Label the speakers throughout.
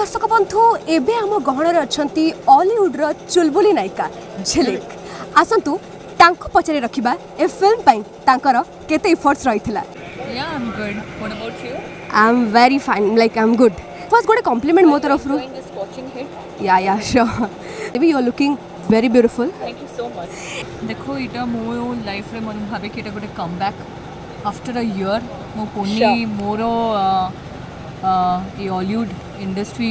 Speaker 1: दर्शक बंधु एबे आम गहणर अच्छा हॉलीवुड्र चुलबुली नायिका झिलिक आसतु तांको पचारे रखिबा ए फिल्म पई तांकर केते एफर्ट्स रहितला।
Speaker 2: Yeah, I'm good. What about you?
Speaker 1: I am very fine like I am good first गोटे कॉम्प्लीमेंट मो तरफ रु
Speaker 2: Enjoying this watching hit?
Speaker 1: Yeah sure may you are looking very beautiful.
Speaker 2: Thank you so much. देखो इटा मो life रे मन भाबे कि इटा गोटे कमबैक आफ्टर अ ईयर मो पुनी मोर ये हॉलीवुड इंडस्ट्री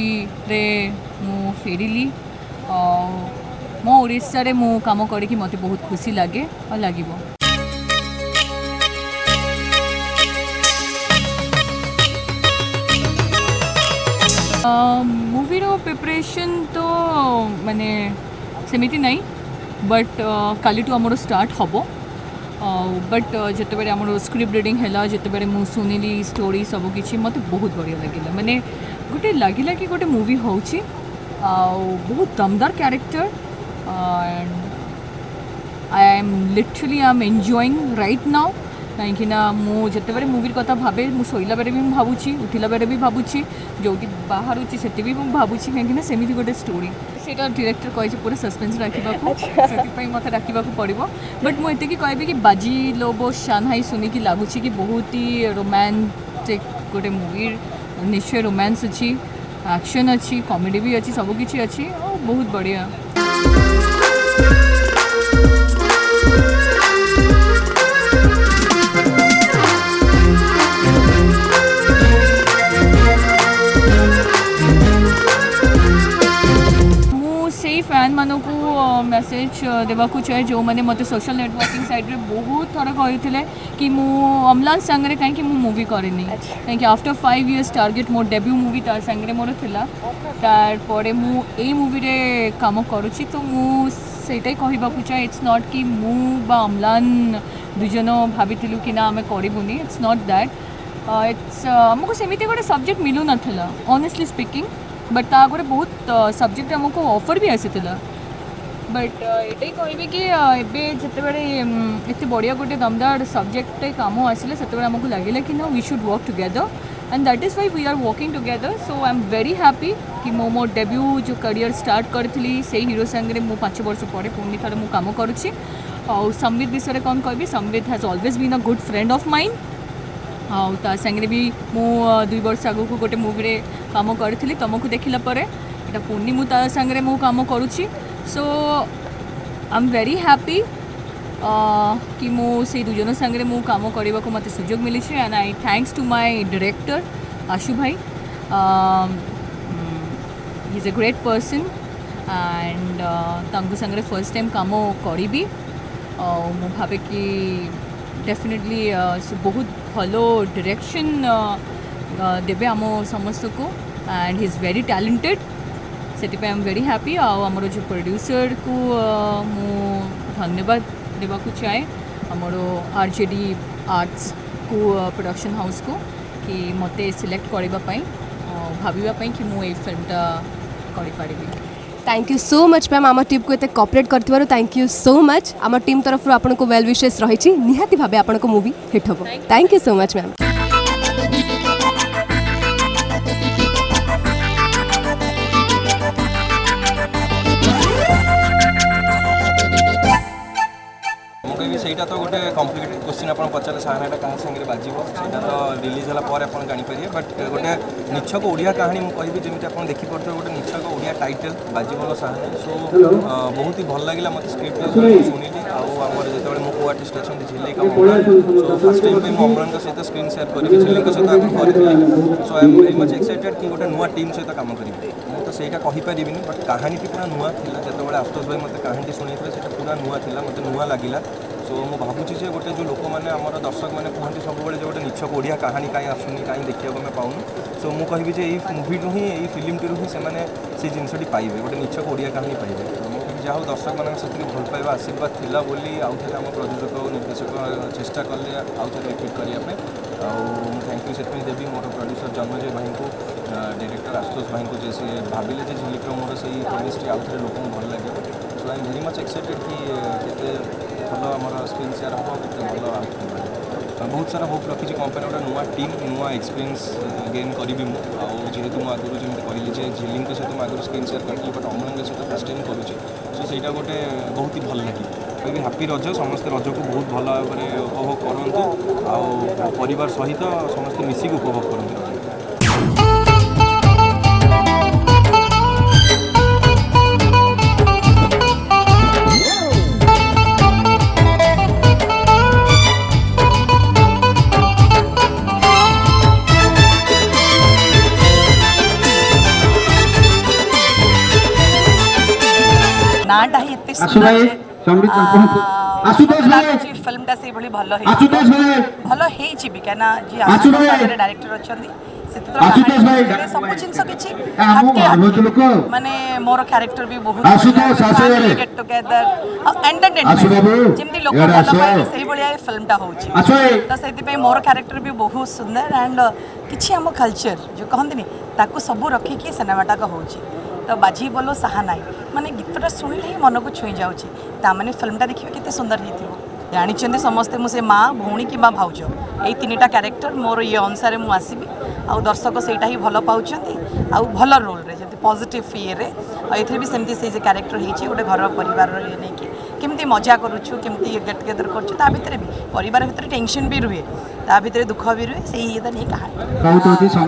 Speaker 2: रे मु फेरिली मो ओडिशा रे मु काम करिकि मते बहुत खुशी लागे और लागिबो। मूवी रो प्रिपरेशन तो माने सेमिति नहीं बट काली टू आमर स्टार्ट हम बट जिते बड़े आमर स्क्रिप्ट रीडिंग है जिते मु सुनिली स्टोरी सब किसी मत बहुत बढ़िया लगे माने गोटे लगिला कि गोटे मूवी होची बहुत दमदार character and I am literally I am enjoying right now कहीं मुझे बड़े मूवी कथा भावे मु शोला बेले भी भावुची उठिला बेले भी भावुची जो बाहर से भी भावुची कहीं सेमती गोटे स्टोरी से डायरेक्टर कही पूरा सस्पेंस रखा मत रखा पड़ो बट मुझे कहबी कि बाजी लोबो शानहाई सुनिकी लगुच कि बहुत ही रोमांटिक गोटे मूवी निश्चय रोमांस अच्छी एक्शन अच्छी कॉमेडी भी अच्छी सबकि अच्छी और बहुत बढ़िया। फैन मानू मेसेज देवाकू चाहे जो मैंने मत सोशल नेटवर्किंग साइट रे बहुत थर कहते कि मु अम्लान सांगरे कहीं मूवी करनी कहीं आफ्टर 5 years टारगेट मोर डेब्यू मूवी तार सांगरे मोर थिला तार परे मु ए मूवी रे काम करूची तो मु सेटाई कहबाकू चाहे इट्स नॉट कि मु बा अम्लान दुजन भाविथिलु कि ना आमे करिबुनी इट्स नॉट दैट इट्स हमको सेमिति गोटे सब्जेक्ट मिलू नथिला ऑनेस्टली स्पीकिंग बट ता गोटे बहुत सब्जेक्ट आमको ऑफर भी आसीला बट ये कहबी कि एबे जिते बड़े एत बढ़िया गोटे दमदार सब्जेक्ट काम आसिले से आमको लगे कि no we should work together and that is why we are working together so I am very happy कि मो डेब्यू जो करियर स्टार्ट करी से हीरो सांगे मु 5 वर्ष पर पुणी थे मुझे कम करुच्ची और संबित विषय कौन कहबी Sambit has always been a good friend of mine आउ ता संगे भी मु 2 वर्ष आगु को गोटे मूवी रे काम करी तुमको देखला परे एटा पुणी मु ता संगे मु काम करुच्ची सो आई एम वेरी हैप्पी कि मु से दुजन संगे मु काम करने को मत सुजोग मिली and I thanks to my director Ashu भाई he is a great person and तांको संगे फर्स्ट टाइम काम करी मु भावे कि डेफिनेटली बहुत भलो डायरेक्शन देवे आम समस्त को and he is very talented से आई एम वेरी हैप्पी आमर जो प्रोड्यूसर को मु धन्यवाद देवाकू चाहे आमर आरजेडी आर्ट्स को प्रोडक्शन हाउस को कि मते सिलेक्ट करने भावाई कि मुझे फिल्मटा करें।
Speaker 1: Thank you so much ma'am आम टीम को एत कोऑपरेट कर थैंक यू सो मच आम टीम तरफ आपन को वेल विशेष रही निहाती भावे आपन को मूवी हिट हम। Thank you so much ma'am.
Speaker 3: ସେଇଟା ତ ଗୋଟେ କମ୍ପ୍ଲିକେଟେଡ୍ क्वेश्चन ଆପଣ ପଚାରିଲେ ସାହାନାଟା କାହା ସାଙ୍ଗରେ ବାଜିବ ସେଇଟା ତ ରିଲିଜ୍ ହେଲା ପରେ ଆପଣ ଜାଣିପାରିବେ ବଟ୍ ଗୋଟେ ନିଚ୍ଛକ ଓଡ଼ିଆ କାହାଣୀ ମୁଁ କହିବି ଯେମିତି ଆପଣ ଦେଖିପାରୁଥିବେ ଗୋଟେ ନିଚ୍ଛକ ଓଡ଼ିଆ ଟାଇଟଲ୍ ବାଜିବଲ ସାହାନା ସୋ ବହୁତ ହି ଭଲ ଲାଗିଲା ମୋତେ ସ୍କ୍ରିପ୍ଟ ଶୁଣିଲି ଆଉ ଆମର ଯେତେବେଳେ ମୋ କୋ ଆର୍ଟିଷ୍ଟ ଅଛନ୍ତି ଝିଲେଇ ଅମ୍ଳାନ ସୋ ଫାର୍ଷ୍ଟ ଟାଇମ୍ ପାଇଁ ମୁଁ ଅମ୍ଳାନଙ୍କ ସହିତ ସ୍କ୍ରିନ୍ ସେୟାର କରିବି ଝିଲେଇଙ୍କ ସହିତ ଆଗରୁ କରିଥିଲି so I M very much excited କି ଗୋଟେ ନୂଆ ଟିମ୍ ସହିତ କାମ କରିବି ମୁଁ ତ ସେଇଟା କହିପାରିବିନି ବଟ୍ କାହାଣୀଟି ପୁରା ନୂଆ ଥିଲା ଯେତେବେଳେ ଆଶୁତୋଷ ଭାଇ ମୋତେ କାହାଣୀଟି ଶୁଣେଇଥିଲେ ସେଇଟା ପୁରା ନୂଆ ଥିଲା ମୋତେ ନୂଆ ଲାଗିଲା सो मु भावुँ जे गोटे जो लोक मैंने आम दर्शक मैंने कहते सब गोटे निछक ओडिया कहानी कहीं आसुनी कहीं देखा आम पाऊँ सो मुझे कहि जे यही मूवी ही यही फिल्म टी से जिनसटी पाइबे गोटे निछक ओडिया कहानी पाइबे जहाँ हूँ दर्शक मान से भल पाइबा आशीर्वाद थिला बोली आउ थे आम प्रयोजक और निर्देशक चेष्टा कले आउ थे रिपीट करने थैंक यू से देवी मोर प्रोड्यूसर जन्मजय भाई को डायरेक्टर आशुतोष भाई को जैसे भाविले झिलिक्र मोर से केमिस्ट्री आउ थे लोक भल लगे so I am very much excited कि केते भल आमर स्क्रीन शेयर हम केते भल बहुत सारा होप रखी कंपनी गोटे नुआ टीम नुआ एक्सपीरियंस गेन करी जेहेतु मुझे आगुरी जमी कहली झिलिंग सहित मुझे आगुरी स्क्रीन शेयर करी बट अमन सहित फर्स्ट टाइम करुचे सो ସେଇଟା गोटे बहुत ही भल लगे कहीं हापी रज समस्ते रज को बहुत भल भाव में उपभोग करूँ आउ परिवार सहित समस्ते मिसिक उपभोग करते
Speaker 4: नाटा ही इतनी फिल्मटा से भली भल भल होइछि कहना जी आशुतोष डायरेक्टर अछंदी सब जिनस किछि माने मोर कैरेक्टर भी बहुत गेट टुगेदर एंटरटेनमेंट जेमती लोक भल पाइबे सेही भलिया फिल्मटा होउछि तो सेति पे मोर कैरेक्टर भी बहुत सुंदर एंड किछि हम कल्चर जो कहंदिनी ताकू सब रखी कि सिनेमाटा का होउछि तो बाजी बोलो साहा नाई माने गीतटा शुणिले ही मन को छुई जाऊँगी ताने फिल्मटा देखिए केते सुंदर हो जानी समस्ते मुझे माँ भौणी कि भाउज यही 3टा कैरेक्टर मोर ये अनुसार मुझे आसबि आउ दर्शक सेटा ही भल पाँच आउ भल रोल रे जब पॉजिटिव ये ये भी सेमती से कैरेक्टर होती गोटे घर परिवार ये नहीं कि केमती मजा करुछु केमती गेट टुगेदर करुछु ता भितर भी परिवार भितर टेंशन भी रुहे ता भितर दुख भी रुहे से ही तो नहीं कहानी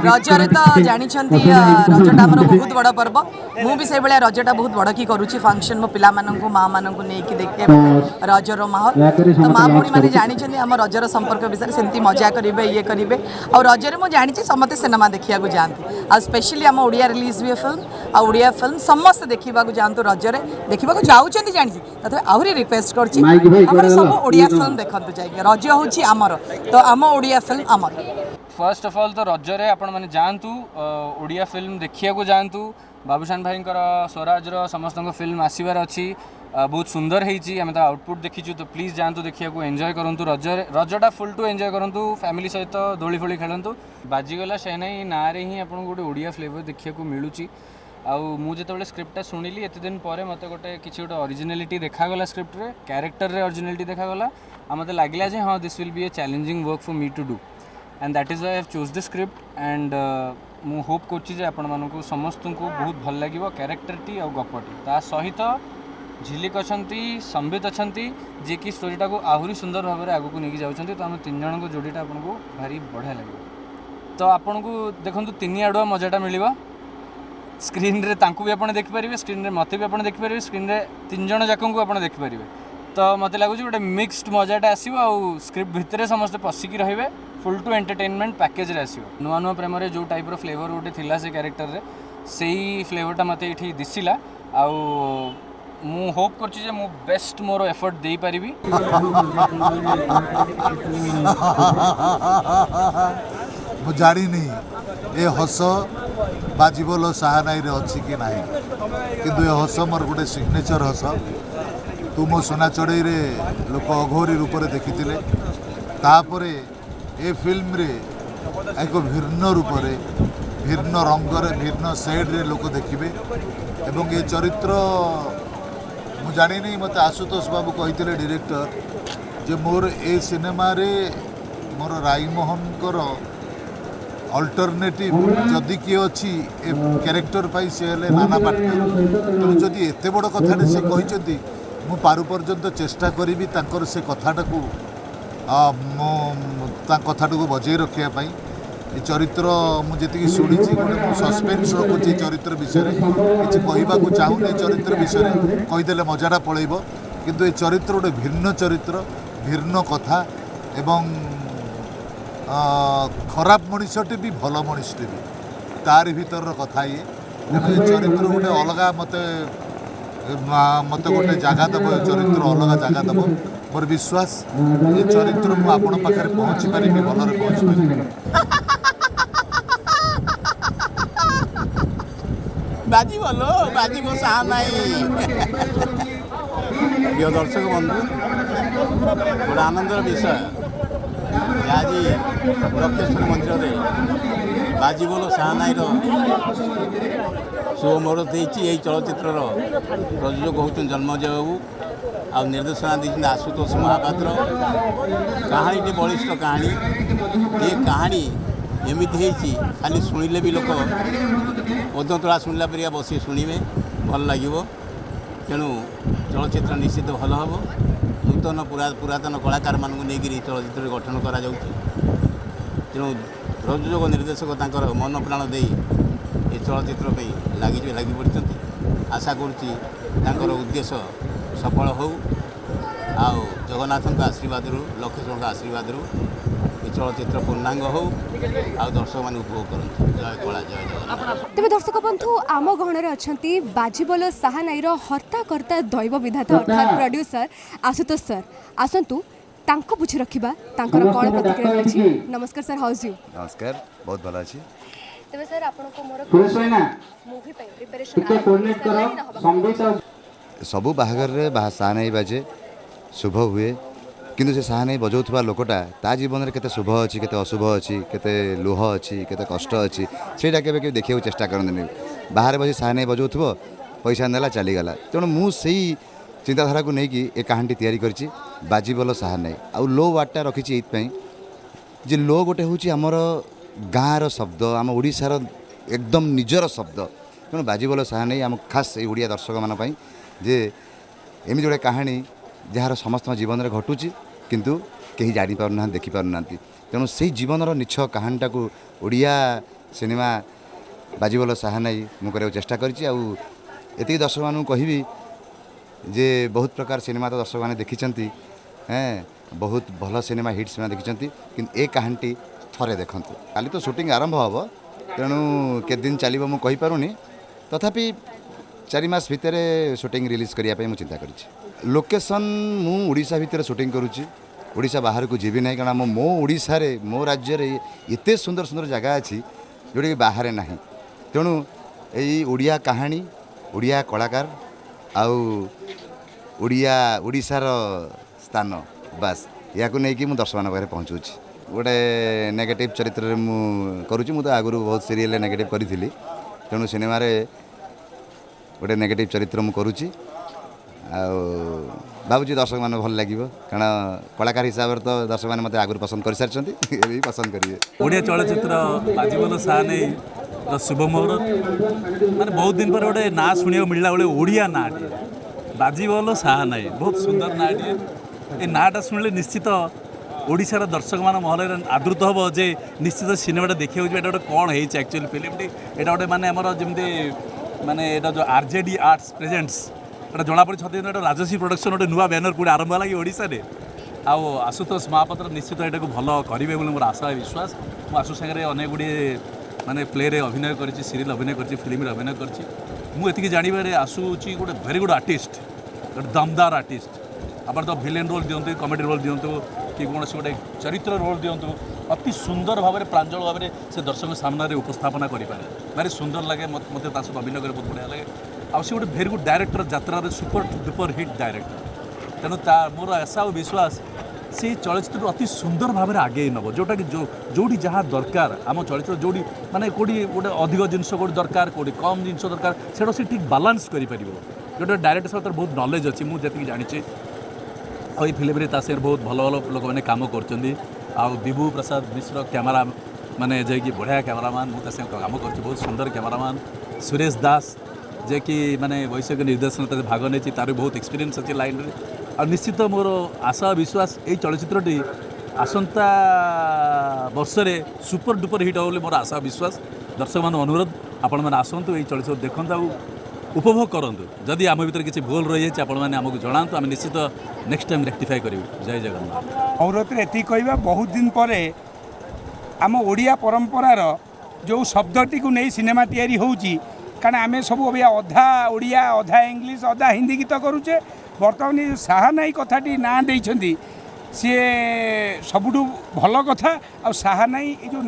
Speaker 4: रजरे तो जानी रजटा आम बहुत बड़ पर्व मु भी से भाया रजटा बहुत बड़ की करुच्ची फंक्शन मो पिला मानू माँ मानू नहीं देखे रजर माहौल तो माँ भौणी मैंने जानी आम रजर संपर्क विषय सेमती मजा करेंगे ये करेंगे और रजरे मुझे जानी समस्त सिनेमा देखा जाती आ स्पेशली आम ओडिया रिलीज हुए फिल्म आ ओडिया फिल्म समस्त देखा जातु रजरे देखा जाऊँच जानी तथा आहरी रिक्वेस्ट कर सब ओडिया फिल्म देखते जाइए रज हूँ आमर तो आम ओडिया फिल्म आमर
Speaker 5: फर्स्ट ऑफ ऑल तो रजरे आपण मैंने जातु ओडिया फिल्म देखिया जातु बाबूशान भाई स्वराजर समस्त फिल्म आसबार अच्छी बहुत सुंदर होती आम तो आउटपुट देखीचु तो प्लीज जातु देखिया एंजॉय करूँ रजटा फुल टू एंजॉय करूँ फैमिली सहित दोली फोली खेलतु बाजीगला से नहीं ना ही आपको गोटे ओडिया फ्लेवर देखा मिलूँ आउ मुझे स्क्रिप्टा शुणिली एत दिन पर मत गोटे किसी गोटे ओरिजिनालिटी देखागला स्क्रिप्ट रे कैरेक्टर रे ओरिजिनालिटी देखागला आ मत लगला जे हाँ this will be a challenging work for me to do and that is why I have choose the script and मु होप कर आपण मानू समस्त को बहुत भल लगे कैरेक्टरटी और गपटी ता सहित झिलिक अच्छी संबित अच्छा जी कि स्टोरीटा को आहरी सुंदर भाव में आगू नहीं जाऊँच तो आम 3 जन को जोड़ीटा आपको भारी बढ़िया लगे तो आपन को देखो 3 आड़ुआ मजाटा मिल स्क्रीन रे तांकु भी आपने देखिपारे स्क्रीन रे मते भी आपने देखिपारे स्क्रीन रे 3 जन जाक को आपने देखिपारे तो मत लगुच गोटे मिक्सड मजाटा आसो आ स्क्रिप्ट भितर समस्त पशिकी रे फुल टू एंटरटेनमेंट पैकेज रे आसो नुआ नुआ प्रेम रे जो टाइप रो फ्लेवर गोटे थिला से कैरेक्टर रे सेही फ्लेवरटा मते एठी दिसिला आ मु होप करछि जे मु बेस्ट मोर एफर्ट देई परिबी
Speaker 6: मु जानी नहीं ए हस बाजीबोल साहानाई रे अच्छी कि नहीं किंतु ये हस मोर गोटे सिग्नेचर हस तू मो सोना चढ़ई रे लोक अघोरी रूप से देखी तापर ए फिल्म रे एक भिन्न रूप से भिन्न रंग भिन्न सेड रे लोक देखिबे एवं ये चरित्र मु जानी नहीं मत आशुतोष बाबू कही डायरेक्टर जे मोर ए सिनेमा रे मोर राईमोहन कर अल्टरनेटिव जदि किए अच्छी कैरेक्टर पाई सी हेले नाना पाटकर तेणु जदि एत बड़ कथा से कहते मु पारु पर्यंत चेष्टा करी से कथाटा को कथाटा को बजाई रखापी ये चरित्र मुझे शुणी गोटे सस्पेन्स रखुच्छी चरित्र विषय किसी कहवाक चाहूनी चरित्र विषय कहीदे मजाटा पलैब किंतु ये चरित्र गोटे भिन्न चरित्र भिन्न कथा एवं खराब मनीषटे भी भल मनीषटे भी तार भीतर कथा ये चरित्र गोटे अलग मत गोटे जगह दब चरित्र अलग जगह दब मोर विश्वास ये चरित्र मुझे आपण पाखे पहुँची पारि भलरे पहुँची पारि
Speaker 7: बाजी बोलो बाजी को साहा नहीं প্রিয় দর্শক বন্ধু গোটে আনন্দর বিষয় আজ লক্ষেশ্বর মন্দিরে বাজি বলো সাহানাইর শুভ মুহূর্ত হয়েছি। এই চলচ্চিত্রর প্রযোজক হচ্ছেন জন্মজয় বাবু ଆଉ ନିର୍ଦ୍ଦେଶନା ଦେଇଛନ୍ତି ଆଶୁତୋଷ ମହାପାତ୍ର। କାହାଣୀଟି ବଳିଷ୍ଠ କାହାଣୀ। ଏ କାହାଣୀ ଏମିତି ହେଇଛି ଖାଲି ଶୁଣିଲେ ବି ଲୋକ ପଦ୍ମତୋଳା ଶୁଣିଲା ପରିକା ବସି ଶୁଣିବେ, ଭଲ ଲାଗିବ। ତେଣୁ ଚଳଚ୍ଚିତ୍ର ନିଶ୍ଚିତ ଭଲ ହେବ। ନୂତନ ପୁରାତନ କଳାକାରମାନଙ୍କୁ ନେଇକରି ଚଳଚ୍ଚିତ୍ରରେ ଗଠନ କରାଯାଉଛି। ତେଣୁ ପ୍ରଯୋଜକ ନିର୍ଦ୍ଦେଶକ ତାଙ୍କର ମନ ପ୍ରାଣ ଦେଇ ଏ ଚଳଚ୍ଚିତ୍ର ପାଇଁ ଲାଗି ପଡ଼ିଛନ୍ତି। ଆଶା କରୁଛି ତାଙ୍କର ଉଦ୍ଦେଶ୍ୟ ସଫଳ ହେଉ। ଆଉ ଜଗନ୍ନାଥଙ୍କ ଆଶୀର୍ବାଦରୁ ଲକ୍ଷେଶ୍ୱରଙ୍କ ଆଶୀର୍ବାଦରୁ ଏ ଚଳଚ୍ଚିତ୍ର ପୂର୍ଣ୍ଣାଙ୍ଗ ହେଉ ଆଉ ଦର୍ଶକମାନେ ଉପଭୋଗ କରନ୍ତୁ। ଜୟ କଳା ଜୟ ଜଗନ୍ନାଥ।
Speaker 1: ତେବେ ଦର୍ଶକ ବନ୍ଧୁ ଆମ ଗହଣରେ ଅଛନ୍ତି ବାଜିବୋଲ ସାହାନାଇର ହର୍ତ୍ତାକର୍ତ୍ତା ଦୈବ ବିଧାତା ଅର୍ଥାତ୍ ପ୍ରଡ୍ୟୁସର ଆଶୁତୋଷ ସାର୍। ଆସନ୍ତୁ ତାଙ୍କ ବୁଝି ରଖିବା ତାଙ୍କର କ'ଣ ପ୍ରତିକ୍ରିୟା ରହିଛି। ନମସ୍କାର ସାର୍, ହାଉସ୍ ୟୁ?
Speaker 8: ନମସ୍କାର, ବହୁତ ଭଲ ଅଛି।
Speaker 1: ତେବେ ସାର୍ ଆପଣଙ୍କୁ ମୋର ମୁଭି ପାଇଁ ପ୍ରିପାରେସନ୍
Speaker 8: ସବୁ ବାହାଘରରେ ସାହାନାଇ ବାଜେ, ଶୁଭ ହୁଏ। କିନ୍ତୁ ସେ ସାହାନାଇ ବଜାଉଥିବା ଲୋକଟା ତା ଜୀବନରେ କେତେ ଶୁଭ ଅଛି, କେତେ ଅଶୁଭ ଅଛି, କେତେ ଲୁହ ଅଛି, କେତେ କଷ୍ଟ ଅଛି, ସେଇଟା କେବେ କେବେ ଦେଖିବାକୁ ଚେଷ୍ଟା କରନ୍ତିନି। ବାହାରେ ବସି ସାହାନାଇ ବଜାଉଥିବ, ପଇସା ନେଲା ଚାଲିଗଲା। ତେଣୁ ମୁଁ ସେଇ ଚିନ୍ତାଧାରାକୁ ନେଇକି ଏ କାହାଣୀଟି ତିଆରି କରିଛି ବାଜିବୋଲ ସାହାନାଇ। ଆଉ ଲୋ ୱାର୍ଡ଼ଟା ରଖିଛି ଏଇଥିପାଇଁ ଯେ ଲୋ ଗୋଟେ ହେଉଛି ଆମର ଗାଁର ଶବ୍ଦ, ଆମ ଓଡ଼ିଶାର ଏକଦମ ନିଜର ଶବ୍ଦ। ତେଣୁ ବାଜିବୋଲ ସାହାନାଇ ଆମ ଖାସ୍ ଏଇ ଓଡ଼ିଆ ଦର୍ଶକମାନଙ୍କ ପାଇଁ ଯେ ଏମିତି ଗୋଟେ କାହାଣୀ ଯାହାର ସମସ୍ତଙ୍କ ଜୀବନରେ ଘଟୁଛି କିନ୍ତୁ କେହି ଜାଣିପାରୁନାହାନ୍ତି, ଦେଖିପାରୁନାହାନ୍ତି। ତେଣୁ ସେଇ ଜୀବନର ନିଛ କାହାଣୀଟାକୁ ଓଡ଼ିଆ ସିନେମା ବାଜିବୋଲ ସାହାନାଇ ମୁଁ କରିବାକୁ ଚେଷ୍ଟା କରିଛି। ଆଉ ଏତିକି ଦର୍ଶକମାନଙ୍କୁ କହିବି ଯେ ବହୁତ ପ୍ରକାର ସିନେମା ତ ଦର୍ଶକମାନେ ଦେଖିଛନ୍ତି, ବହୁତ ଭଲ ସିନେମା, ହିଟ୍ ସିନେମା ଦେଖିଛନ୍ତି, କିନ୍ତୁ ଏ କାହାଣୀଟି ଥରେ ଦେଖନ୍ତୁ। କାଲି ତ ସୁଟିଂ ଆରମ୍ଭ ହେବ, ତେଣୁ କେତେ ଦିନ ଚାଲିବ ମୁଁ କହିପାରୁନି, ତଥାପି 4 ମାସ ଭିତରେ ସୁଟିଂ ରିଲିଜ୍ କରିବା ପାଇଁ ମୁଁ ଚିନ୍ତା କରିଛି। ଲୋକେସନ୍ ମୁଁ ଓଡ଼ିଶା ଭିତରେ ସୁଟିଂ କରୁଛି, ଓଡ଼ିଶା ବାହାରକୁ ଯିବି ନାହିଁ। କାରଣ ମୋ ଓଡ଼ିଶାରେ, ମୋ ରାଜ୍ୟରେ ଏତେ ସୁନ୍ଦର ସୁନ୍ଦର ଜାଗା ଅଛି ଯେଉଁଟାକି ବାହାରେ ନାହିଁ। ତେଣୁ ଏଇ ଓଡ଼ିଆ କାହାଣୀ, ଓଡ଼ିଆ କଳାକାର ଆଉ ଓଡ଼ିଶାର ସ୍ଥାନ, ବାସ୍ ଏହାକୁ ନେଇକି ମୁଁ ଦର୍ଶକମାନଙ୍କ ପାଖରେ ପହଞ୍ଚୁଛି। ଗୋଟେ ନେଗେଟିଭ୍ ଚରିତ୍ରରେ ମୁଁ କରୁଛି। ମୁଁ ତ ଆଗରୁ ବହୁତ ସିରିଏଲ୍ରେ ନେଗେଟିଭ୍ କରିଥିଲି, ତେଣୁ ସିନେମାରେ ଗୋଟେ ନେଗେଟିଭ୍ ଚରିତ୍ର ମୁଁ କରୁଛି। ଆଉ ଭାବୁଛି ଦର୍ଶକମାନଙ୍କୁ ଭଲ ଲାଗିବ, କାରଣ କଳାକାର ହିସାବରେ ତ ଦର୍ଶକମାନେ ମୋତେ ଆଗରୁ ପସନ୍ଦ କରିସାରିଛନ୍ତି, ଏବେ ବି ପସନ୍ଦ କରିବେ।
Speaker 9: ଓଡ଼ିଆ ଚଳଚ୍ଚିତ୍ର ବାଜିବୋଲ ସାହାନାଇର ଶୁଭ ମୁହୂର୍ତ୍ତ, ମାନେ ବହୁତ ଦିନ ପରେ ଗୋଟେ ନାଁ ଶୁଣିବାକୁ ମିଳିଲା ବେଳେ ଓଡ଼ିଆ ନାଁଟିଏ ବାଜିବୋଲ ସାହାନାଇ, ବହୁତ ସୁନ୍ଦର ନାଁଟିଏ। ଏ ନାଁଟା ଶୁଣିଲେ ନିଶ୍ଚିତ ଓଡ଼ିଶାର ଦର୍ଶକମାନ ମହଲରେ ଆଦୃତ ହେବ ଯେ ନିଶ୍ଚିତ ସିନେମାଟା ଦେଖିବାକୁ ଯିବା। ଏଇଟା ଗୋଟେ କ'ଣ ହେଇଛି ଆକ୍ଚୁଆଲି ଫିଲ୍ମଟି, ଏଇଟା ଗୋଟେ ମାନେ ଆମର ଯେମିତି ମାନେ ଏଇଟା ଯେଉଁ RJD ଆର୍ଟସ୍ ପ୍ରେଜେଣ୍ଟସ୍, ଏଇଟା ଜଣାପଡ଼ି ଛତିଶ ଏଇଟା ରାଜଶ୍ରୀ ପ୍ରଡକ୍ସନ୍ ଗୋଟେ ନୂଆ ବ୍ୟାନର ପୁଣି ଆରମ୍ଭ ହେଲା କି ଓଡ଼ିଶାରେ। ଆଉ ଆଶୁତୋଷ ମହାପାତ୍ର ନିଶ୍ଚିତ ଏଇଟାକୁ ଭଲ କରିବେ ବୋଲି ମୋର ଆଶା ବିଶ୍ୱାସ। ମୁଁ ଆଶୁ ସାଙ୍ଗରେ ଅନେକ ଗୁଡ଼ିଏ ମାନେ ପ୍ଲେରେ ଅଭିନୟ କରିଛି, ସିରିଏଲ୍ ଅଭିନୟ କରିଛି, ଫିଲ୍ମରେ ଅଭିନୟ କରିଛି। ମୁଁ ଏତିକି ଜାଣିବାରେ ଆଶୁ ହେଉଛି ଗୋଟେ ଭେରି ଗୁଡ୍ ଆର୍ଟିଷ୍ଟ, ଗୋଟେ ଦମଦାର ଆର୍ଟିଷ୍ଟ। ଆପଣ ତ ଭିଲେନ୍ ରୋଲ୍ ଦିଅନ୍ତୁ, କମେଡ଼ି ରୋଲ୍ ଦିଅନ୍ତୁ, କି କୌଣସି ଗୋଟେ ଚରିତ୍ର ରୋଲ୍ ଦିଅନ୍ତୁ, ଅତି ସୁନ୍ଦର ଭାବରେ ପ୍ରାଞ୍ଜଳ ଭାବରେ ସେ ଦର୍ଶକ ସାମ୍ନାରେ ଉପସ୍ଥାପନା କରିପାରେ। ଭାରି ସୁନ୍ଦର ଲାଗେ ମୋତେ ତା ସହିତ ଅଭିନୟ କରି ବହୁତ ବଢ଼ିଆ ଲାଗେ। ଆଉ ସେ ଗୋଟେ ଭେରି ଗୁଡ୍ ଡାଇରେକ୍ଟର, ଯାତ୍ରାରେ ସୁପର ଡୁପର ହିଟ୍ ଡାଇରେକ୍ଟର। ତେଣୁ ମୋର ଆଶା ଆଉ ବିଶ୍ୱାସ ସେ ଚଳଚ୍ଚିତ୍ରକୁ ଅତି ସୁନ୍ଦର ଭାବରେ ଆଗେଇ ନେବ, ଯେଉଁଟାକି ଯେଉଁଠି ଯାହା ଦରକାର ଆମ ଚଳଚ୍ଚିତ୍ର, ଯେଉଁଠି ମାନେ କେଉଁଠି ଗୋଟେ ଅଧିକ ଜିନିଷ କେଉଁଠି ଦରକାର, କେଉଁଠି କମ୍ ଜିନିଷ ଦରକାର, ସେଇଟା ସେ ଠିକ୍ ବାଲାନ୍ସ କରିପାରିବ। ଯେଉଁଟା ଡାଇରେକ୍ଟର ସହିତ ବହୁତ ନଲେଜ୍ ଅଛି, ମୁଁ ଯେତିକି ଜାଣିଛି। ଆଉ ଏଇ ଫିଲ୍ମରେ ତା ସାଙ୍ଗରେ ବହୁତ ଭଲ ଭଲ ଲୋକମାନେ କାମ କରୁଛନ୍ତି। ଆଉ ବିଭୁ ପ୍ରସାଦ ମିଶ୍ର କ୍ୟାମେରା ମାନେ ଯିଏକି ବଢ଼ିଆ କ୍ୟାମେରାମ୍ୟାନ୍, ମୁଁ ତା ସାଙ୍ଗେ କାମ କରୁଛି, ବହୁତ ସୁନ୍ଦର କ୍ୟାମେରାମ୍ୟାନ୍। ସୁରେଶ ଦାସ ଯିଏକି ମାନେ ବୈଷୟିକ ନିର୍ଦ୍ଦେଶନ ତାରେ ଭାଗ ନେଇଛି, ତାର ବହୁତ ଏକ୍ସପିରିଏନ୍ସ ଅଛି ଲାଇନ୍ରେ। ଆଉ ନିଶ୍ଚିତ ମୋର ଆଶା ବିଶ୍ୱାସ ଏଇ ଚଳଚ୍ଚିତ୍ରଟି ଆସନ୍ତା ବର୍ଷରେ ସୁପର ଡୁପର ହିଟ୍ ହେବ ବୋଲି ମୋର ଆଶା ବିଶ୍ୱାସ। ଦର୍ଶକମାନଙ୍କୁ ଅନୁରୋଧ, ଆପଣମାନେ ଆସନ୍ତୁ, ଏଇ ଚଳଚ୍ଚିତ୍ର ଦେଖନ୍ତୁ ଆଉ ଉପଭୋଗ କରନ୍ତୁ। ଯଦି ଆମ ଭିତରେ କିଛି ଭୁଲ ରହିଯାଇଛି ଆପଣମାନେ ଆମକୁ ଜଣାନ୍ତୁ, ଆମେ ନିଶ୍ଚିତ ନେକ୍ସଟ ଟାଇମ୍ ରେକ୍ଟିଫାଏ କରିବୁ। ଜୟ ଜଗନ୍ନାଥ।
Speaker 10: ଅନୁରୋଧରେ ଏତିକି କହିବା, ବହୁତ ଦିନ ପରେ ଆମ ଓଡ଼ିଆ ପରମ୍ପରାର ଯେଉଁ ଶବ୍ଦଟିକୁ ନେଇ ସିନେମା ତିଆରି ହେଉଛି, କାରଣ ଆମେ ସବୁ ଅଧା ଓଡ଼ିଆ, ଅଧା ଇଂଲିଶ, ଅଧା ହିନ୍ଦୀ ଗୀତ କରୁଛେ। ବର୍ତ୍ତମାନ ସାହାନାଇ କଥାଟି ନାଁ ଦେଇଛନ୍ତି, ସିଏ ସବୁଠୁ ଭଲ କଥା। ଆଉ ସାହାନାଇ ଏ ଯେଉଁ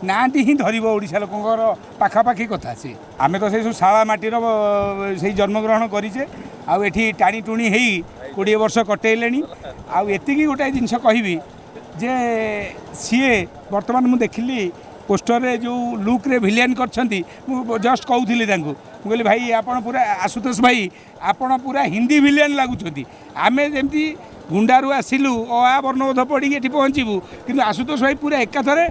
Speaker 10: ନାଁଟି ହିଁ ଧରିବ ଓଡ଼ିଶା ଲୋକଙ୍କର ପାଖାପାଖି କଥା। ସେ ଆମେ ତ ସେଇ ସବୁ ଶାଳା ମାଟିର ସେଇ ଜନ୍ମଗ୍ରହଣ କରିଛେ, ଆଉ ଏଠି ଟାଣି ଟୁଣି ହେଇ 20 वर्ष कटेलेनी आउ एतिकी गोटे जिनस कहबी जे सीए वर्तमान मु देखिली पोस्टर रे जो लुक रे विलेन करछंती मु जस्ट कहूली तांको कहली भाई आपण पूरा आशुतोष भाई आपण पूरा हिंदी विलेन लागुछंती आमे जेमती गुंडारू आसिलु आ वर्णबोध पड़ी एठी पहुँचबू किंतु आशुतोष भाई पूरा एकाथरे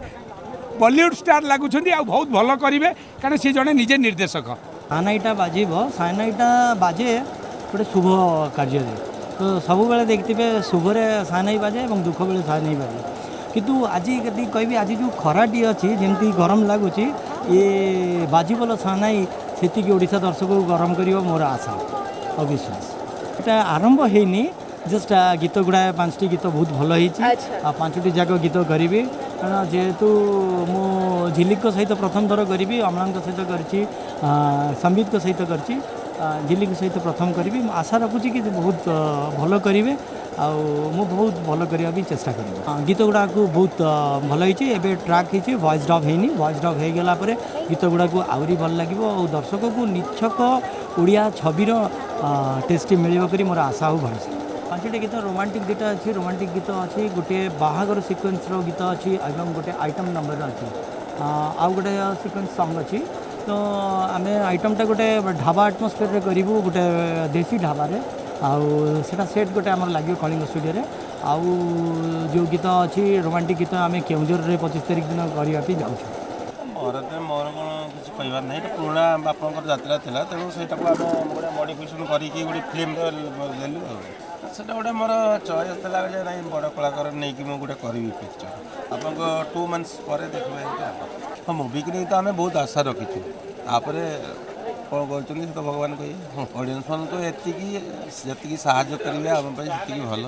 Speaker 10: बॉलीवुड स्टार लागुछंती आ बहुत भल करिवे कारण सी जने निजे निर्देशक
Speaker 11: सानाईटा बाजिब सानाईटा बाजे गोटे शुभ कार्य तो सब बेले देखिए शुभरे सानाई बाजे और दुख बेले सानाई बाजे किंतु आज कहि आज जो खराटी अच्छी जमी गरम लगुच ये बाजिबल सानाई से ओडिशा दर्शक को गरम कर मोर आशा और विश्वास এটা आरंभ होनी जस्ट गीत गुड़ा 5टी गीत बहुत भल हो 5टी जाक गीत करी कारण जेहेतु मु झिलिक सहित प्रथम थर करी अमला सहित कर संबित सहित कर झिलिक सहित प्रथम करी आशा रखुची कि बहुत भल करेंगे मु बहुत भल करने भी चेष्टा करी गीत गुड़ा को बहुत भल होबे ट्रैक होती वॉइस डब होनी वॉइस डब हो गला गीत गुड़ा को आहरी भल लगे और दर्शक को निछक ओडिया छविर टेस्ट मिल कर मोर आशा और भरोसा 5टी गीत रोमांटिक गीत अच्छी रोमांटिक गीत अच्छी गोटे बाहागर सिक्वेन्स गीत अच्छी और गोटे आइटम नंबर अच्छी आउ गोटे सिक्वेन्स सॉन्ग अच्छी तो आम आइटमटा गोटे ढाबा एटमोस्फियर करूँ गोटे देसी ढाबार आउटा सेट गोटे आम लगे कलिंग स्टूडियो आउ जो गीत अच्छी रोमांटिक गीत आम केउझर 25 तारीख दिन करवाई जाऊँ
Speaker 3: मोर कौन किसी कहबार ना पुराना बापा यात्रा था तेणु से गोटे मडिफिकेसन करके गोटे फिल्म देलु से गोटे मोर चॉइस था ना बड़ कलाकार नहीं कि गोटे करी पिक्चर आप 2 मंथ्स पर देखिए हाँ मुवी की नहीं तो आम बहुत आशा रखीचु तापर कौन कर तो भगवान कहे ऑडियंस मान को जी साहय करेंगे आम भल